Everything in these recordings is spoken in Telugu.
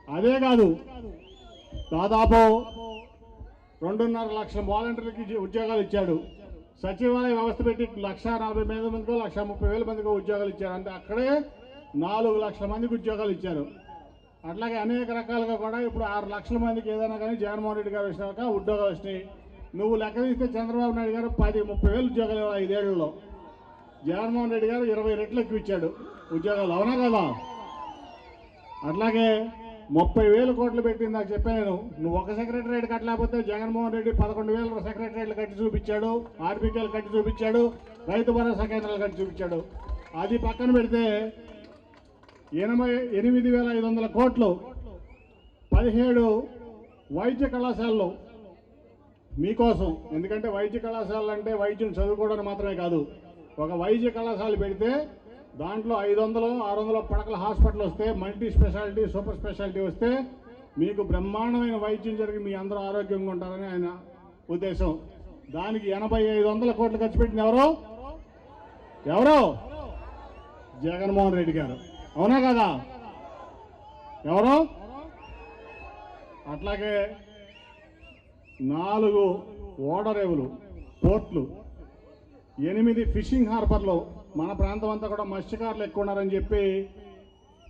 అదే కాదు, దాదాపు 2.5 లక్షల వాలంటీర్లకి ఉద్యోగాలు ఇచ్చాడు. సచివాలయ వ్యవస్థ పెట్టి 1,40,000 మందికో 1,30,000 మందికో ఉద్యోగాలు ఇచ్చారు. అంటే అక్కడే 4 లక్షల మందికి ఉద్యోగాలు ఇచ్చారు. అట్లాగే అనేక రకాలుగా కూడా ఇప్పుడు 6 లక్షల మందికి ఏదైనా కానీ జగన్మోహన్ రెడ్డి గారు వచ్చినాక ఉద్యోగాలు వచ్చినాయి. నువ్వు లెక్క తీస్తే చంద్రబాబు నాయుడు గారు 10-30 ఉద్యోగాలు 5 ఏళ్లలో, జగన్మోహన్ రెడ్డి గారు 20 రెట్లు ఎక్కువ ఇచ్చాడు ఉద్యోగాలు. అవునా కదా? అట్లాగే 30,000 కోట్లు పెట్టింది నాకు చెప్పాను. నువ్వు ఒక సెక్రటరేట్ కట్టలేకపోతే జగన్మోహన్ రెడ్డి 11,000 సెక్రటరేట్లు కట్టి చూపించాడు, ఆర్బీకేలు కట్టి చూపించాడు, రైతు భరోసా కేంద్రాలు కట్టి చూపించాడు. అది పక్కన పెడితే 88,500 కోట్లు 17 వైద్య కళాశాలలు మీకోసం. ఎందుకంటే వైద్య కళాశాలలు అంటే వైద్యం చదువుకోవడానికి మాత్రమే కాదు. ఒక వైద్య కళాశాల పెడితే దాంట్లో 500-600 పడకల హాస్పిటల్ వస్తే, మల్టీ స్పెషాలిటీ సూపర్ స్పెషాలిటీ వస్తే మీకు బ్రహ్మాండమైన వైద్యం జరిగి మీ అందరూ ఆరోగ్యంగా ఉంటారని ఆయన ఉద్దేశం. దానికి 80-500 కోట్లు ఖర్చు పెట్టింది ఎవరో జగన్మోహన్ రెడ్డి గారు. అవునా కదా? ఎవరో. అట్లాగే 4 ఓడరేవులు, పోర్ట్లు, 8 ఫిషింగ్ హార్బర్లు. మన ప్రాంతం అంతా కూడా మత్స్యకారులు ఎక్కువ ఉన్నారని చెప్పి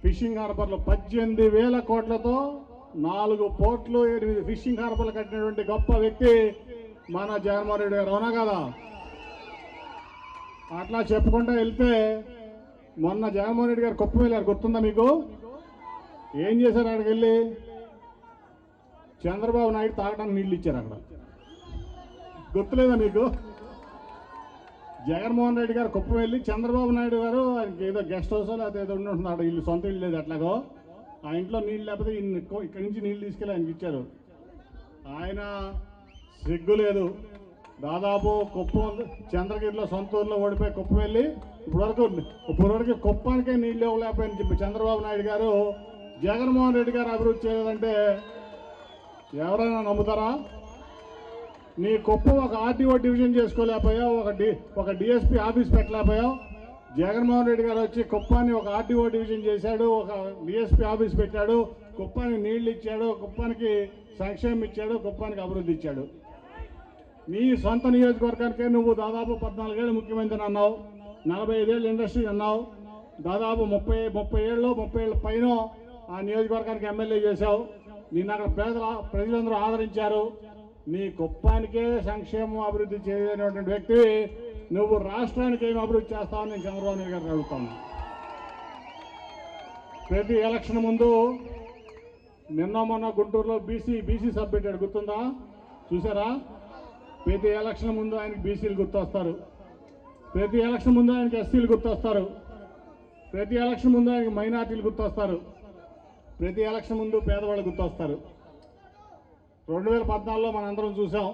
ఫిషింగ్ హార్బర్లు 18,000 కోట్లతో 4 పోర్ట్లు, 8 ఫిషింగ్ హార్బర్లు కట్టినటువంటి గొప్ప వ్యక్తి మన జగన్మోహన్ రెడ్డి గారు. అవునా కదా? అట్లా చెప్పుకుంటూ వెళ్తే మొన్న జగన్మోహన్ రెడ్డి గారు కుప్పం వెళ్ళారు, గుర్తుందా మీకు? ఏం చేశారు? అక్కడికి వెళ్ళి చంద్రబాబు నాయుడు తాగడానికి నీళ్ళు ఇచ్చారు. అక్కడ గుర్తులేదా మీకు? జగన్మోహన్ రెడ్డి గారు కుప్పం వెళ్ళి చంద్రబాబు నాయుడు గారు ఆయనకి ఏదో గెస్ట్ హౌస్ లేకపోతే ఏదో ఉంటున్నాడు, ఇల్లు సొంత ఇల్లు లేదు ఎట్లాగో, ఆ ఇంట్లో నీళ్ళు లేకపోతే ఇక్కడి నుంచి నీళ్ళు తీసుకెళ్ళి ఆయనకి ఇచ్చారు. ఆయన సిగ్గు లేదు. దాదాపు కుప్పం చంద్రగిరిలో సొంత ఊర్లో ఓడిపోయి కుప్పం వెళ్ళి ఇప్పటివరకు కుప్పానికే నీళ్ళు ఇవ్వలేకపోయిన చెప్పి చంద్రబాబు నాయుడు గారు జగన్మోహన్ రెడ్డి గారు అభివృద్ధి చేయలేదంటే ఎవరైనా నమ్ముతారా? నీ కుప్పం ఒక ఆర్టీఓ డివిజన్ చేసుకోలేకపోయావు, ఒక డిఎస్పీ ఆఫీస్ పెట్టలేకపోయావు. జగన్మోహన్ రెడ్డి గారు వచ్చి కుప్పాన్ని ఒక ఆర్టీఓ డివిజన్ చేశాడు, ఒక డిఎస్పీ ఆఫీస్ పెట్టాడు, కుప్పానికి నీళ్లు ఇచ్చాడు, కుప్పానికి సంక్షేమం ఇచ్చాడు, కుప్పానికి అభివృద్ధి ఇచ్చాడు. నీ సొంత నియోజకవర్గానికే నువ్వు దాదాపు 14 ఏళ్ళు ముఖ్యమంత్రి అన్నావు, 45 ఏళ్ళు ఇండస్ట్రీ అన్నావు, దాదాపు 30 ఏళ్ళు పైన ఆ నియోజకవర్గానికి ఎమ్మెల్యే చేశావు. నిన్న అక్కడ ప్రజలందరూ ఆదరించారు. నీ కుప్పానికే సంక్షేమం అభివృద్ధి చేయలేనటువంటి వ్యక్తి నువ్వు రాష్ట్రానికి ఏమి అభివృద్ధి చేస్తావని నేను చంద్రబాబు నాయుడు గారికి అడుగుతాను. ప్రతి ఎలక్షన్ ముందు నిన్న మొన్న గుంటూరులో బీసీ సబ్ పెట్టాడు, గుర్తుందా? చూసారా? ప్రతి ఎలక్షన్ ముందు ఆయనకి బీసీలు గుర్తొస్తారు, ప్రతి ఎలక్షన్ ముందు ఆయనకి ఎస్సీలు గుర్తొస్తారు, ప్రతి ఎలక్షన్ ముందు ఆయనకి మైనార్టీలు గుర్తొస్తారు, ప్రతి ఎలక్షన్ ముందు పేదవాళ్ళు గుర్తొస్తారు. 2014లో మనందరం చూసాం,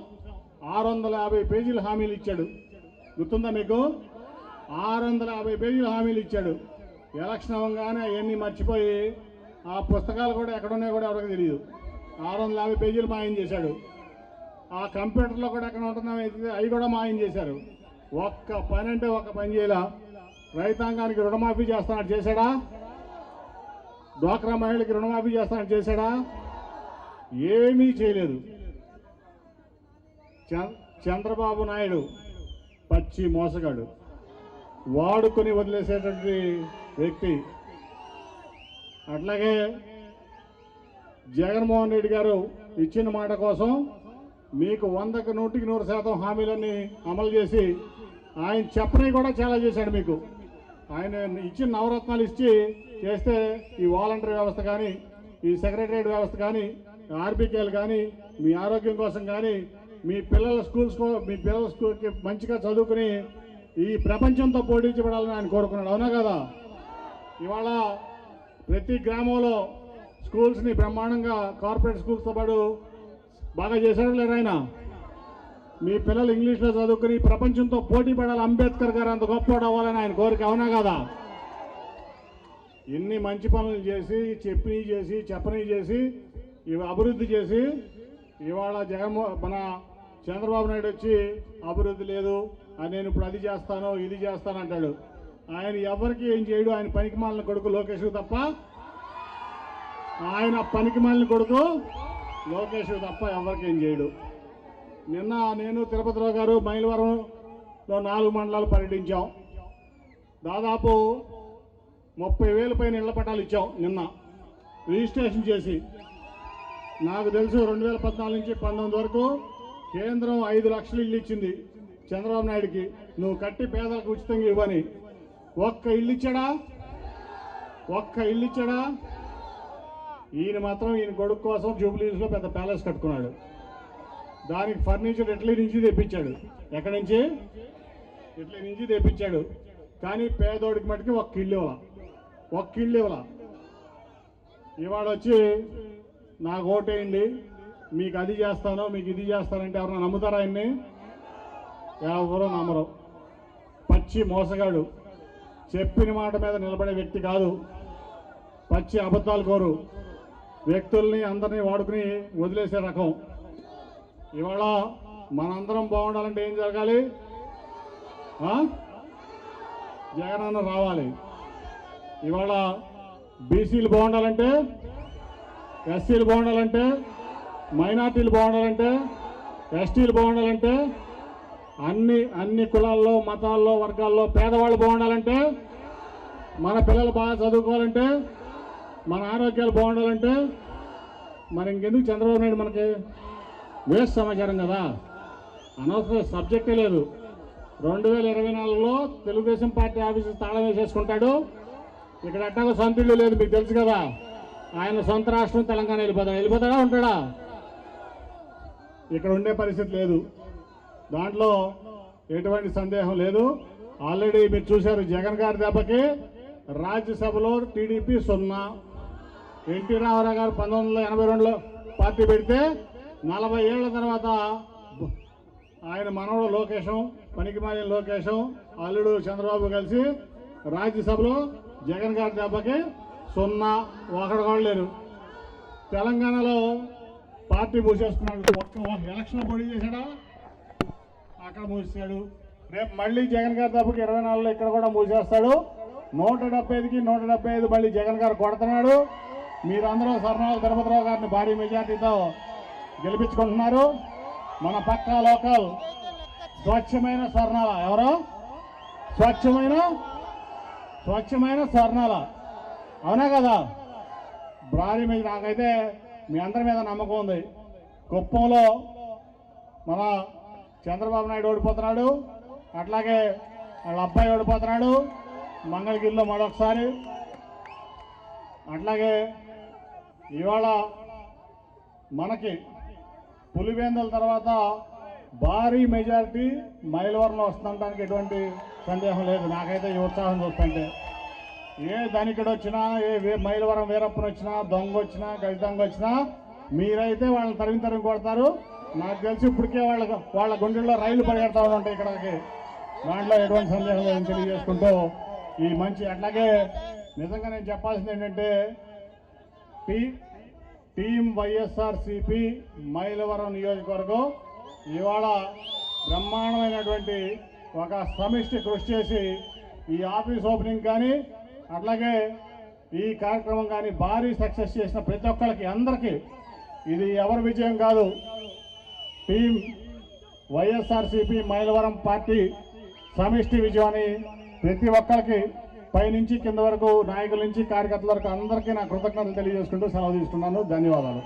650 పేజీల హామీలు ఇచ్చాడు, గుర్తుందా మీకు? 650 పేజీల హామీలు ఇచ్చాడు. ఎలక్షన్ అవ్వగానే అవన్నీ మర్చిపోయి ఆ పుస్తకాలు కూడా ఎక్కడున్నాయో కూడా ఎవరికి తెలియదు. 650 పేజీలు మాయం చేశాడు. ఆ కంప్యూటర్లో కూడా ఎక్కడ ఉంటున్నామో అవి కూడా మాయం చేశారు. ఒక్క పని అంటే ఒక్క పని చేయాల. రైతాంగానికి రుణమాఫీ చేస్తానని చేశాడా? డ్వాక్రా మహిళకి రుణమాఫీ చేస్తానని చేశాడా? ఏమీ చేయలేదు. చంద్రబాబు నాయుడు పచ్చి మోసగాడు, వాడుకొని వదిలేసేటువంటి వ్యక్తి. అట్లాగే జగన్మోహన్ రెడ్డి గారు ఇచ్చిన మాట కోసం మీకు 100కి 100% హామీలన్నీ అమలు చేసి ఆయన చెప్పని కూడా చాలా చేశాడు. మీకు ఆయన ఇచ్చిన నవరత్నాలు ఇచ్చి చేస్తే ఈ వాలంటరీ వ్యవస్థ కానీ, ఈ సెక్రటరియట్ వ్యవస్థ కానీ, ఆర్బీకేలు కానీ, మీ ఆరోగ్యం కోసం కానీ, మీ పిల్లల స్కూల్కి మంచిగా చదువుకుని ఈ ప్రపంచంతో పోటీపడాలని ఆయన కోరుకున్నాడు. అవునా కదా? ఇవాళ ప్రతి గ్రామంలో స్కూల్స్ని బ్రహ్మాండంగా కార్పొరేట్ స్కూల్స్తో పాటు బాగా చేశాడు లేరు ఆయన? మీ పిల్లలు ఇంగ్లీష్లో చదువుకుని ప్రపంచంతో పోటీ పడాలి, అంబేద్కర్ గారు అంత గొప్పవాడు అవ్వాలని ఆయన కోరిక. అవునా కదా? ఇన్ని మంచి పనులు చేసి చెప్పని చేసి ఇవి అభివృద్ధి చేసి ఇవాళ మన చంద్రబాబు నాయుడు వచ్చి అభివృద్ధి లేదు అని నేను ఇప్పుడు అది చేస్తాను ఇది చేస్తాను అంటాడు. ఆయన ఎవరికి ఏం చేయడు. ఆయన పనికిమాలిన కొడుకు లోకేష్ తప్ప ఆయన పనికి మాలిన కొడుకు లోకేష్ తప్ప ఎవరికేం చేయడు. నిన్న నేను తిరుపతిరావు గారు మైలవరంలో 4 మండలాలు పర్యటించాం. దాదాపు 30,000 పైన ఇళ్ల పట్టాలు ఇచ్చాం. నిన్న రిజిస్ట్రేషన్ చేసి నాకు తెలుసు 2014 నుంచి 19 వరకు కేంద్రం 5 లక్షలు ఇల్లు ఇచ్చింది చంద్రబాబు నాయుడుకి. నువ్వు కట్టి పేదలకు ఉచితంగా ఇవ్వని. ఒక్క ఇల్లు ఇచ్చాడా? ఈయన మాత్రం ఈయన కొడుకు కోసం జూబ్లీస్లో పెద్ద ప్యాలెస్ కట్టుకున్నాడు. దానికి ఫర్నిచర్ ఇటలీ నుంచి తెప్పించాడు. ఎక్కడి నుంచి? ఇటలీ నుంచి తెప్పించాడు. కానీ పేదోడికి మటుకి ఒక్క ఇల్లు ఇవ్వాల. ఇవాళ వచ్చి నాకు ఓటేయండి, మీకు అది చేస్తాను, మీకు ఇది చేస్తానంటే ఎవరన్నా నమ్ముతారా? ఆయన్ని ఎవరో నమ్మరు. పచ్చి మోసగాడు, చెప్పిన మాట మీద నిలబడే వ్యక్తి కాదు. పచ్చి అబద్ధాలు కోరు వ్యక్తుల్ని అందరినీ వాడుకుని వదిలేసే రకం. ఇవాళ మనందరం బాగుండాలంటే ఏం జరగాలి? జగనన్న రావాలి. ఇవాళ బీసీలు బాగుండాలంటే, ఎస్సీలు బాగుండాలంటే, మైనార్టీలు బాగుండాలంటే, ఎస్టీలు బాగుండాలంటే, అన్ని కులాల్లో, మతాల్లో, వర్గాల్లో పేదవాళ్ళు బాగుండాలంటే, మన పిల్లలు బాగా చదువుకోవాలంటే, మన ఆరోగ్యాలు బాగుండాలంటే, మరి ఇంకెందుకు చంద్రబాబు నాయుడు మనకి వేస్ట్ సమాచారం కదా, అనవసర సబ్జెక్టే లేదు. 2024లో తెలుగుదేశం పార్టీ ఆఫీసు తాళం వేసేసుకుంటాడు. ఇక్కడ ఎట్టాగో సొంత ఇల్లు లేదు, మీకు తెలుసు కదా. ఆయన సొంత రాష్ట్రం తెలంగాణ వెళ్ళిపోతాడా ఉంటాడా? ఇక్కడ ఉండే పరిస్థితి లేదు, దాంట్లో ఎటువంటి సందేహం లేదు. ఆల్రెడీ మీరు చూశారు, జగన్ గారి దెబ్బకి రాజ్యసభలో టీడీపీ 0. ఎన్టీ రామారావు గారు 1982లో పార్టీ పెడితే 40 ఏళ్ల తర్వాత ఆయన మనవడు లోకేశం, పనికిమాలిన లోకేశం, అల్లుడు చంద్రబాబు కలిసి రాజ్యసభలో జగన్ గారి దెబ్బకి 0, ఒకడు కూడా లేరు. తెలంగాణలో పార్టీ మూసేసుకున్నాడు. ఒక్క ఎలక్షన్ పోటీ చేశాడా? అక్కడ మూసేశాడు. రేపు మళ్ళీ జగన్ గారి దెబ్బకి 24లో ఇక్కడ కూడా మూసేస్తాడు. 175కి 175 మళ్ళీ జగన్ గారు కొడుతున్నాడు. మీరందరూ స్వర్ణాల తిరుపతిరావు గారిని భారీ మెజార్టీతో గెలిపించుకుంటున్నారు. మన పక్కా లోకల్ స్వచ్ఛమైన స్వర్ణాల. ఎవరో స్వచ్ఛమైన స్వర్ణాల, అవునా కదా? భారీ మీద నాకైతే మీ అందరి మీద నమ్మకం ఉంది. కుప్పంలో మన చంద్రబాబు నాయుడు ఓడిపోతున్నాడు, అట్లాగే వాళ్ళ అబ్బాయి ఓడిపోతున్నాడు. మంగళగిరిలో మరొకసారి, అట్లాగే ఇవాళ మనకి పులివెందుల తర్వాత భారీ మెజారిటీ మైలవరంలో వస్తుండటానికి ఎటువంటి సందేహం లేదు. నాకైతే ఈ ఉత్సాహం చూస్తుంటే, ఏ ధనికుడు వచ్చినా, ఏ మైలవరం వీరప్పని వచ్చినా, దొంగ వచ్చినా, గజ దొంగ వచ్చినా మీరైతే వాళ్ళని తరిమి కొడతారు. నాకు తెలిసి ఇప్పటికే వాళ్ళ గుండెల్లో రైలు పరిగెడతా ఉంటాయి ఇక్కడికి. దాంట్లో ఎటువంటి సందేహం లేదని తెలియజేసుకుంటూ ఈ మంచి, అట్లాగే నిజంగా నేను చెప్పాల్సింది ఏంటంటే, టీం వైఎస్ఆర్సీపీ మైలవరం నియోజకవర్గం ఇవాళ బ్రహ్మాండమైనటువంటి ఒక సమిష్టి కృషి చేసి ఈ ఆఫీస్ ఓపెనింగ్ కానీ, అట్లాగే ఈ కార్యక్రమం కానీ భారీ సక్సెస్ చేసిన ప్రతి ఒక్కరికి, అందరికీ ఇది ఎవరి విజయం కాదు, టీం వైఎస్ఆర్సీపీ మైలవరం పార్టీ సమిష్టి విజయాన్ని ప్రతి ఒక్కరికి పైనుంచి కింద వరకు, నాయకుల నుంచి కార్యకర్తల వరకు అందరికీ నా కృతజ్ఞతలు తెలియజేసుకుంటూ సెలవు తీసుకున్నాను. ధన్యవాదాలు.